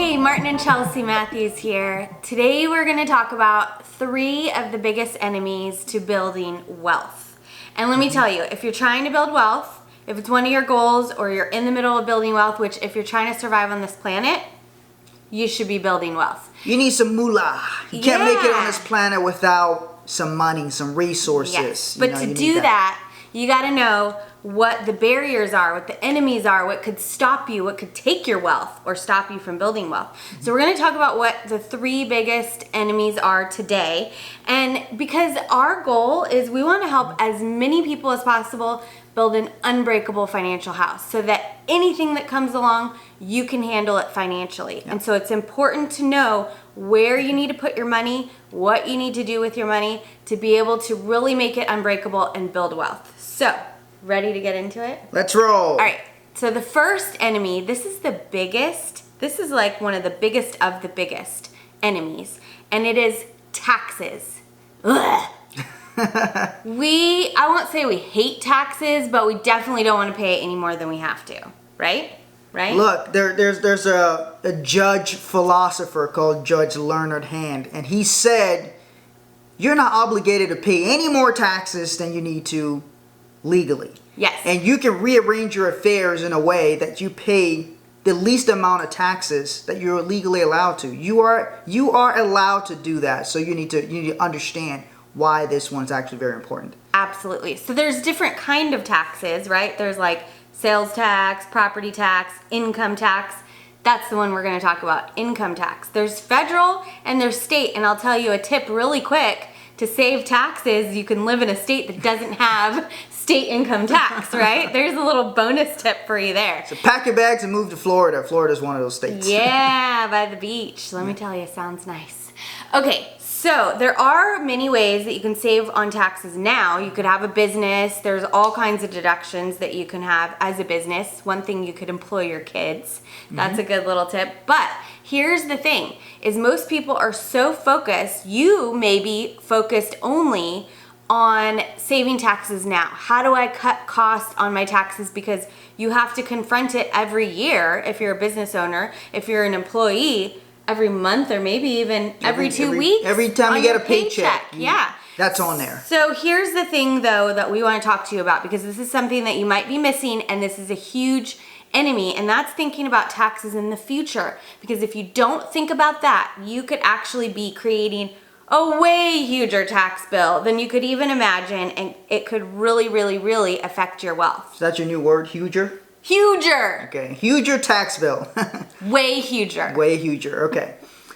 Hey, Martin and Chelsea Matthews here. Today we're going to talk about 3 of the biggest enemies to building wealth. And let me tell you, if you're trying to build wealth, if it's one of your goals or you're in the middle of building wealth, which if you're trying to survive on this planet, you should be building wealth. You need some moolah. You can't make it on this planet without some money, some resources. Yes. But to do that, you got to know what the barriers are, what the enemies are, what could stop you, what could take your wealth or stop you from building wealth. So we're going to talk about what the 3 biggest enemies are today. And because our goal is we want to help as many people as possible build an unbreakable financial house so that anything that comes along, you can handle it financially. Yep. And so it's important to know where you need to put your money, what you need to do with your money to be able to really make it unbreakable and build wealth. So, ready to get into it? Let's roll. All right. So the first enemy, this is the biggest. This is like one of the biggest enemies, and it is taxes. Ugh. I won't say we hate taxes, but we definitely don't want to pay any more than we have to, right? Right? Look, there's a judge philosopher called Judge Leonard Hand, and he said, you're not obligated to pay any more taxes than you need to legally. Yes. And you can rearrange your affairs in a way that you pay the least amount of taxes that you're legally allowed to. You are allowed to do that. So you need to understand why this one's actually very important. Absolutely. So there's different kind of taxes, right? There's like sales tax, property tax, income tax. That's the one we're going to talk about, income tax. There's federal and there's state, and I'll tell you a tip really quick. To save taxes, you can live in a state that doesn't have state income tax, right? There's a little bonus tip for you there. So pack your bags and move to Florida. Florida's one of those states. Yeah, by the beach. Let me tell you, sounds nice. Okay, so there are many ways that you can save on taxes now. You could have a business. There's all kinds of deductions that you can have as a business. One thing, you could employ your kids. That's a good little tip. But here's the thing, is most people are so focused, you may be focused only on saving taxes now. How do I cut costs on my taxes? Because you have to confront it every year if you're a business owner, if you're an employee, every month or maybe even every 2 weeks. Every time you get a paycheck. Yeah. That's on there. So here's the thing though that we want to talk to you about, because this is something that you might be missing, and this is a huge enemy, and that's thinking about taxes in the future. Because if you don't think about that, you could actually be creating a way huger tax bill than you could even imagine, and it could really, really, really affect your wealth. Is that your new word, huger? Huger! Okay, huger tax bill. Way huger. Way huger, okay.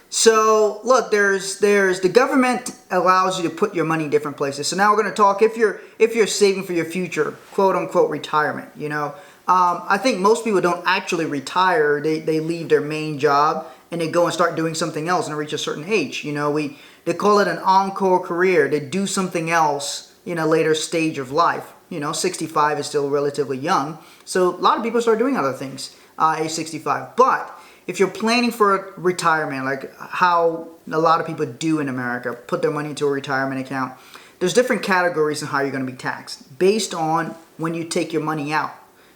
So, look, there's the government allows you to put your money in different places. So now we're going to talk if you're saving for your future, quote unquote retirement, you know. I think most people don't actually retire. They leave their main job and they go and start doing something else and they reach a certain age. You know, they call it an encore career. They do something else in a later stage of life. You know, 65 is still relatively young. So a lot of people start doing other things age 65. But if you're planning for retirement, like how a lot of people do in America, put their money into a retirement account, there's different categories in how you're going to be taxed based on when you take your money out.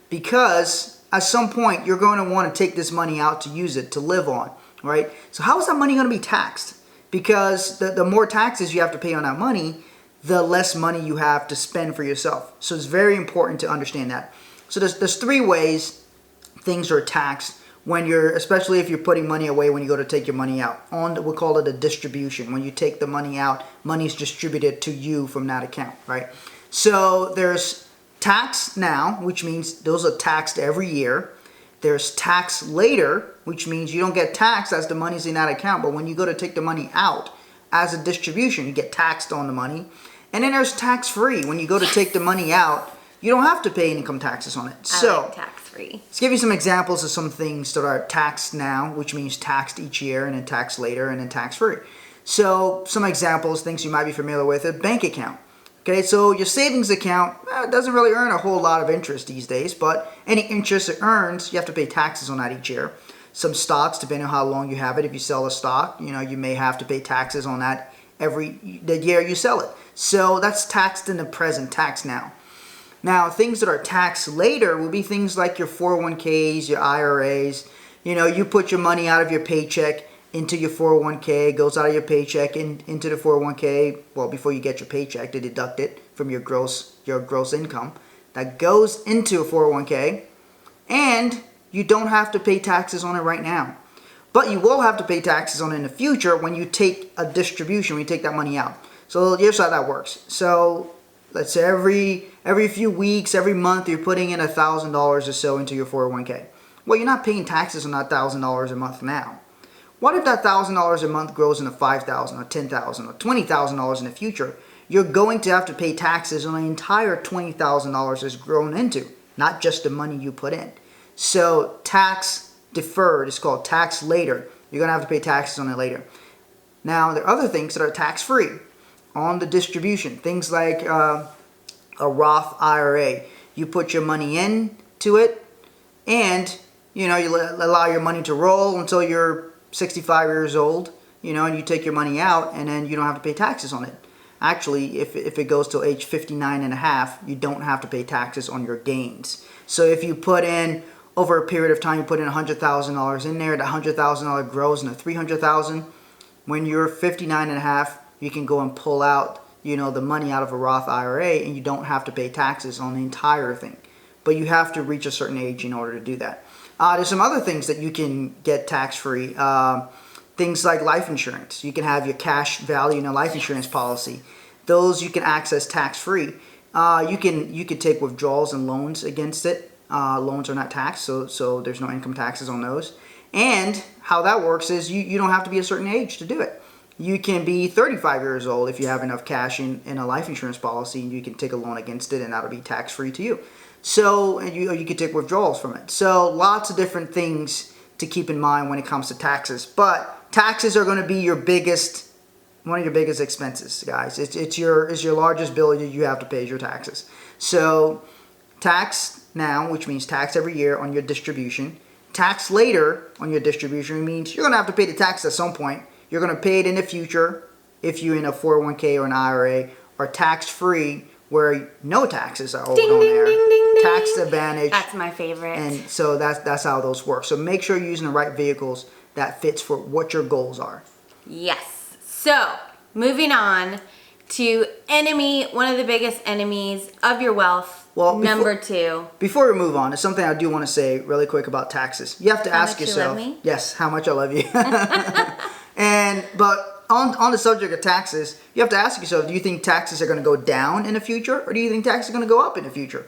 Because at some point, you're going to want to take this money out to use it, to live on, right? So how is that money going to be taxed? Because the more taxes you have to pay on that money, the less money you have to spend for yourself. So it's very important to understand that. So there's 3 ways things are taxed when especially if you're putting money away when you go to take your money out. We'll call it a distribution. When you take the money out, money is distributed to you from that account, right? So there's tax now, which means those are taxed every year. There's tax later, which means you don't get taxed as the money's in that account, but when you go to take the money out as a distribution, you get taxed on the money. And then there's tax free. When you go to take the money out, you don't have to pay income taxes on it. I like tax free. Let's give you some examples of some things that are taxed now, which means taxed each year, and then taxed later, and then tax free. So some examples, things you might be familiar with, a bank account. Okay, so your savings account doesn't really earn a whole lot of interest these days, but any interest it earns, you have to pay taxes on that each year. Some stocks, depending on how long you have it, if you sell a stock, you know, you may have to pay taxes on that the year you sell it. So that's taxed in the present, tax now. Now, things that are taxed later will be things like your 401ks, your IRAs, You put your money out of your paycheck into your 401k, goes out of your paycheck into the 401k. Well, before you get your paycheck, they deduct it from your gross income. That goes into a 401k, and you don't have to pay taxes on it right now. But you will have to pay taxes on it in the future when you take a distribution, when you take that money out. So here's how that works. So let's say every few weeks, every month, you're putting in $1,000 or so into your 401k. Well, you're not paying taxes on that $1,000 a month now. What if that $1,000 a month grows into $5,000 or $10,000 or $20,000 in the future? You're going to have to pay taxes on the entire $20,000 that's grown into, not just the money you put in. So tax deferred is called tax later. You're going to have to pay taxes on it later. Now, there are other things that are tax-free on the distribution. Things like a Roth IRA. You put your money into it, and you allow your money to roll until you're 65 years old, and you take your money out, and then you don't have to pay taxes on it. Actually, if it goes till age 59 and a half, you don't have to pay taxes on your gains. So if you put in, over a period of time, you put in $100,000 in there, the $100,000 grows into $300,000. When you're 59 and a half, you can go and pull out, the money out of a Roth IRA, and you don't have to pay taxes on the entire thing. But you have to reach a certain age in order to do that. There's some other things that you can get tax-free. Things like life insurance. You can have your cash value in a life insurance policy. Those you can access tax-free. You can take withdrawals and loans against it. Loans are not taxed, so there's no income taxes on those. And how that works is you don't have to be a certain age to do it. You can be 35 years old if you have enough cash in a life insurance policy, and you can take a loan against it, and that'll be tax-free to you. So you can take withdrawals from it. So lots of different things to keep in mind when it comes to taxes. But taxes are going to be one of your biggest expenses, guys. It's your largest bill you have to pay is your taxes. So tax now, which means tax every year on your distribution. Tax later on your distribution means you're going to have to pay the tax at some point. You're going to pay it in the future if you're in a 401k or an IRA, or tax-free where no taxes are owed Ding, on ding, there. ding, ding, ding. Tax advantage. That's my favorite. And so that's how those work. So make sure you're using the right vehicles that fits for what your goals are. Yes. So moving on to one of the biggest enemies of your wealth. Well, number 2. Before we move on, there's something I do want to say really quick about taxes. You have to ask yourself. How much you love me? Yes, how much I love you. But on the subject of taxes, you have to ask yourself, do you think taxes are going to go down in the future, or do you think taxes are going to go up in the future?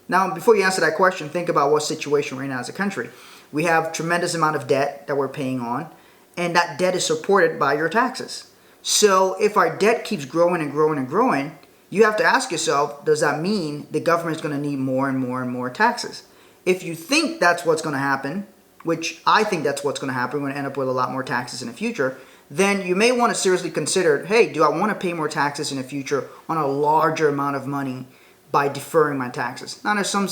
Now, before you answer that question, think about what situation we're in as a country. We have tremendous amount of debt that we're paying on, and that debt is supported by your taxes. So if our debt keeps growing and growing and growing, you have to ask yourself, does that mean the government is going to need more and more and more taxes? If you think that's what's going to happen, which I think that's what's going to happen, we're going to end up with a lot more taxes in the future, then you may want to seriously consider, hey, do I want to pay more taxes in the future on a larger amount of money by deferring my taxes? Now, there's some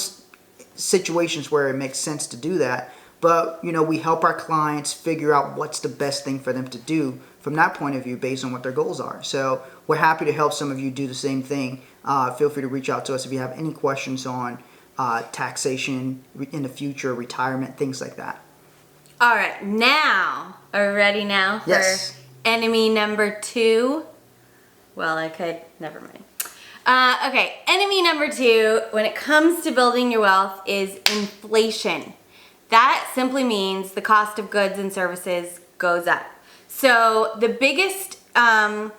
situations where it makes sense to do that, but we help our clients figure out what's the best thing for them to do from that point of view based on what their goals are. So we're happy to help some of you do the same thing. Feel free to reach out to us if you have any questions on taxation in the future, retirement, things like that. All right, now, are we ready now for enemy number 2? Well, never mind. Okay, enemy number 2, when it comes to building your wealth, is inflation. That simply means the cost of goods and services goes up. So the biggest, the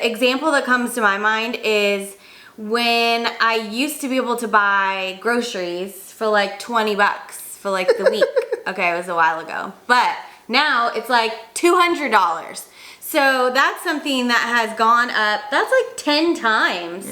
example that comes to my mind is when I used to be able to buy groceries for like $20 for like the week. Okay, it was a while ago. But now it's like $200. So that's something that has gone up. That's like 10 times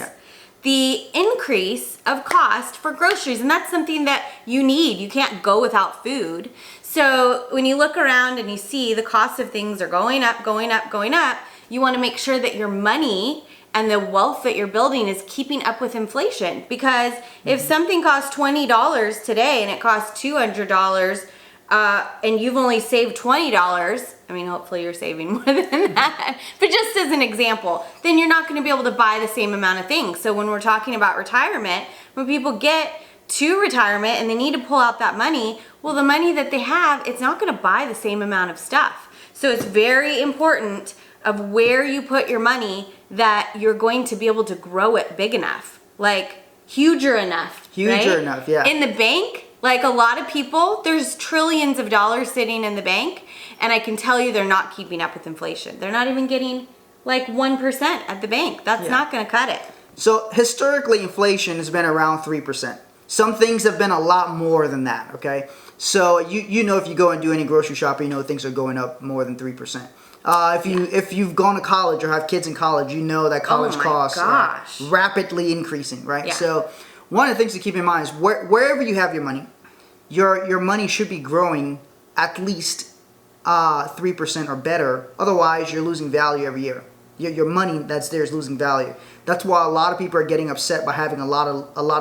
the increase of cost for groceries. And that's something that you need. You can't go without food. So when you look around and you see the cost of things are going up, going up, going up, you want to make sure that your money and the wealth that you're building is keeping up with inflation. Because if something costs $20 today and it costs $200, and you've only saved $20, I mean, hopefully you're saving more than that, but just as an example, then you're not going to be able to buy the same amount of things. So when we're talking about retirement, when people get to retirement and they need to pull out that money, well, the money that they have, it's not going to buy the same amount of stuff. So it's very important of where you put your money that you're going to be able to grow it big enough, like huger enough. Huger enough, yeah. In the bank, like a lot of people, there's trillions of dollars sitting in the bank, and I can tell you they're not keeping up with inflation. They're not even getting like 1% at the bank. That's not going to cut it. So historically, inflation has been around 3%. Some things have been a lot more than that, okay? So you know, if you go and do any grocery shopping, you know things are going up more than 3%. If you've gone to college or have kids in college, you know that college costs are rapidly increasing, right? Yeah. So one of the things to keep in mind is wherever you have your money, your money should be growing at least 3% or better. Otherwise, you're losing value every year. Your money that's there is losing value. That's why a lot of people are getting upset by having a lot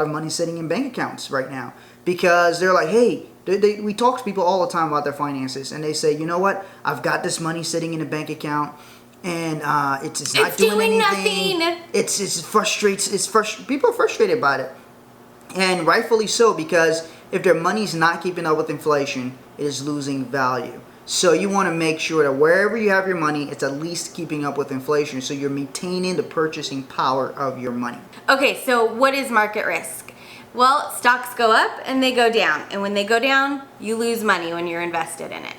of money sitting in bank accounts right now, because they're like, hey. We talk to people all the time about their finances, and they say, you know what? I've got this money sitting in a bank account, and it's not doing anything. Nothing. It's frustrates. People are frustrated by it, and rightfully so, because if their money's not keeping up with inflation, it is losing value. So you want to make sure that wherever you have your money, it's at least keeping up with inflation, so you're maintaining the purchasing power of your money. Okay, so what is market risk? Well, stocks go up and they go down. And when they go down, you lose money when you're invested in it.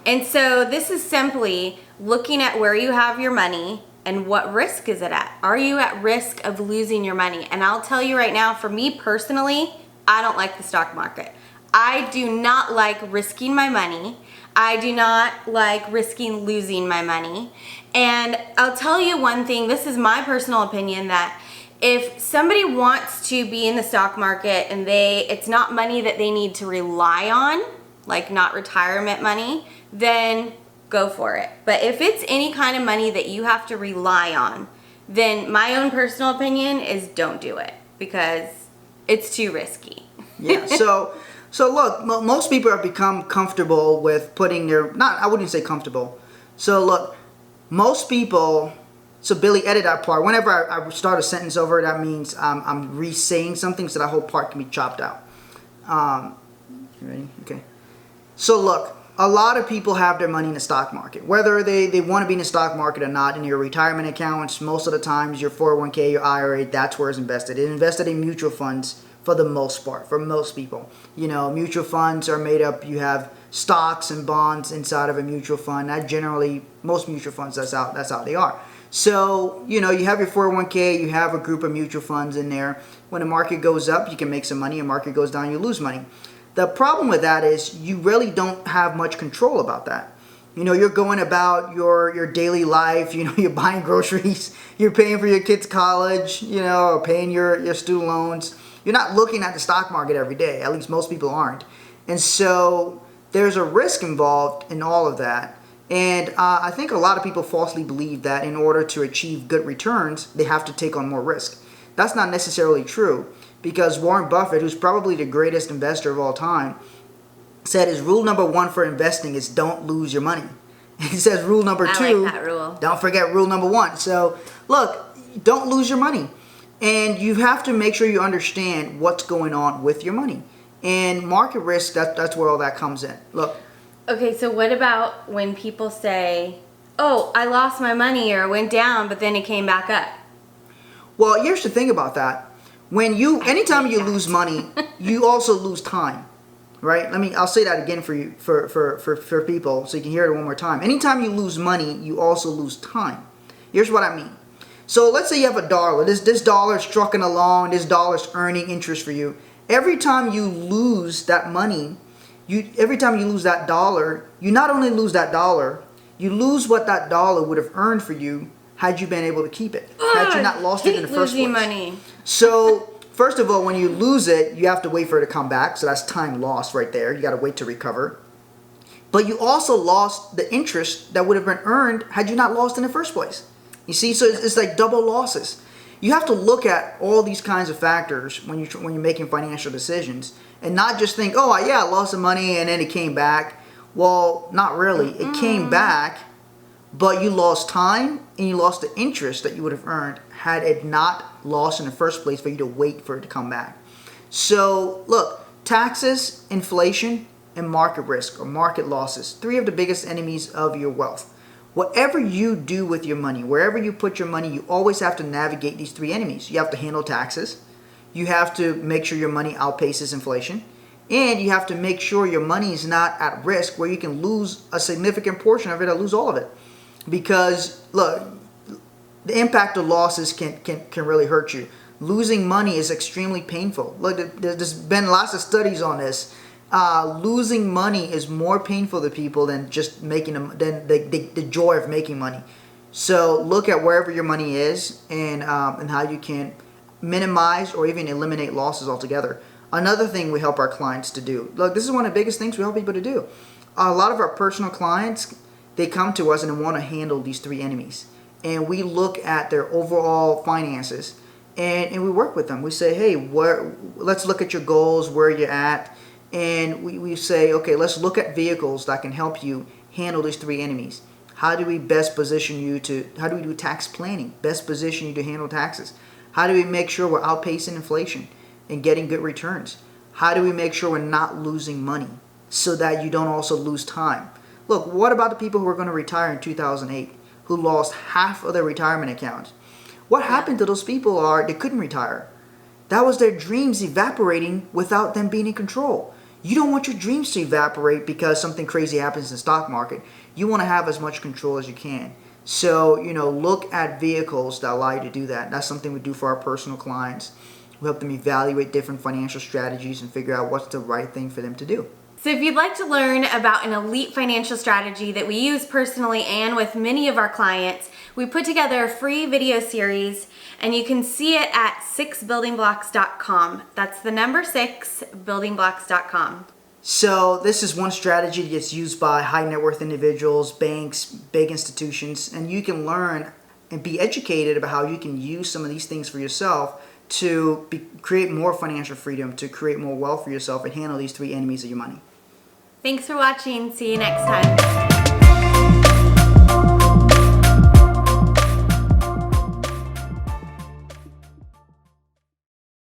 And so this is simply looking at where you have your money and what risk is it at. Are you at risk of losing your money? And I'll tell you right now, for me personally, I don't like the stock market. I do not like risking my money. I do not like risking losing my money. And I'll tell you one thing, this is my personal opinion, that if somebody wants to be in the stock market and it's not money that they need to rely on, like not retirement money, then go for it. But if it's any kind of money that you have to rely on, then my own personal opinion is don't do it, because it's too risky. Yeah, so look, most people have become comfortable with putting I wouldn't say comfortable. So look, most people, so Billy, edit that part. Whenever I start a sentence over, that means I'm re-saying something, so that whole part can be chopped out. You ready? Okay. So look, a lot of people have their money in the stock market. Whether they want to be in the stock market or not, in your retirement accounts, most of the times your 401k, your IRA, that's where it's invested. It's invested in mutual funds for the most part, for most people. You know, mutual funds are made up, you have stocks and bonds inside of a mutual fund. That generally, most mutual funds, that's how they are. So, you know, you have your 401k, you have a group of mutual funds in there. When the market goes up, you can make some money. When the market goes down, you lose money. The problem with that is you really don't have much control about that. You know, you're going about your daily life, you know, you're buying groceries, you're paying for your kids' college, you know, or paying your student loans. You're not looking at the stock market every day. At least most people aren't. And so there's a risk involved in all of that. And I think a lot of people falsely believe that in order to achieve good returns, they have to take on more risk. That's not necessarily true, because Warren Buffett, who's probably the greatest investor of all time, said his rule number 1 for investing is don't lose your money. He says rule number 2, I like that rule. Don't forget rule number 1. So look, don't lose your money. And you have to make sure you understand what's going on with your money. And market risk, that's where all that comes in. Look. Okay, so what about when people say, oh, I lost my money or it went down, but then it came back up? Well, here's the thing about that. Anytime you lose money, you also lose time, right? I'll say that again for you, for people, so you can hear it one more time. Anytime you lose money, you also lose time. Here's what I mean. So let's say you have a dollar. This dollar is trucking along. This dollar is earning interest for you. Every time you lose that money, every time you lose that dollar, you not only lose that dollar, you lose what that dollar would have earned for you had you been able to keep it, had you not lost it in the first place. Money. So first of all, when you lose it, you have to wait for it to come back. So that's time lost right there. You got to wait to recover. But you also lost the interest that would have been earned had you not lost in the first place. You see, so it's like double losses. You have to look at all these kinds of factors when you're making financial decisions, and not just think, oh yeah, I lost some money and then it came back. Well, not really. It came back, but you lost time and you lost the interest that you would have earned had it not lost in the first place for you to wait for it to come back. So look, taxes, inflation, and market risk or market losses, three of the biggest enemies of your wealth. Whatever you do with your money, wherever you put your money, you always have to navigate these three enemies. You have to handle taxes, you have to make sure your money outpaces inflation, and you have to make sure your money is not at risk where you can lose a significant portion of it or lose all of it. Because look, the impact of losses can really hurt you. Losing money is extremely painful. Look, there's been lots of studies on this. Losing money is more painful to people than just making than the joy of making money. So look at wherever your money is and how you can minimize or even eliminate losses altogether. Another thing we help our clients to do. Look, this is one of the biggest things we help people to do. A lot of our personal clients, they come to us and they want to handle these three enemies. And we look at their overall finances and we work with them. We say, hey, let's look at your goals, where you're at. And we say, okay, let's look at vehicles that can help you handle these three enemies. How do we best position you how do we do tax planning? Best position you to handle taxes. How do we make sure we're outpacing inflation and getting good returns? How do we make sure we're not losing money so that you don't also lose time? Look, what about the people who are going to retire in 2008 who lost half of their retirement accounts? What happened to those people they couldn't retire. That was their dreams evaporating without them being in control. You don't want your dreams to evaporate because something crazy happens in the stock market. You want to have as much control as you can. So, look at vehicles that allow you to do that. That's something we do for our personal clients. We help them evaluate different financial strategies and figure out what's the right thing for them to do. So if you'd like to learn about an elite financial strategy that we use personally and with many of our clients, we put together a free video series and you can see it at 6buildingblocks.com. That's the number 6buildingblocks.com. So this is one strategy that gets used by high net worth individuals, banks, big institutions, and you can learn and be educated about how you can use some of these things for yourself to create more financial freedom, to create more wealth for yourself and handle these three enemies of your money. Thanks for watching. See you next time.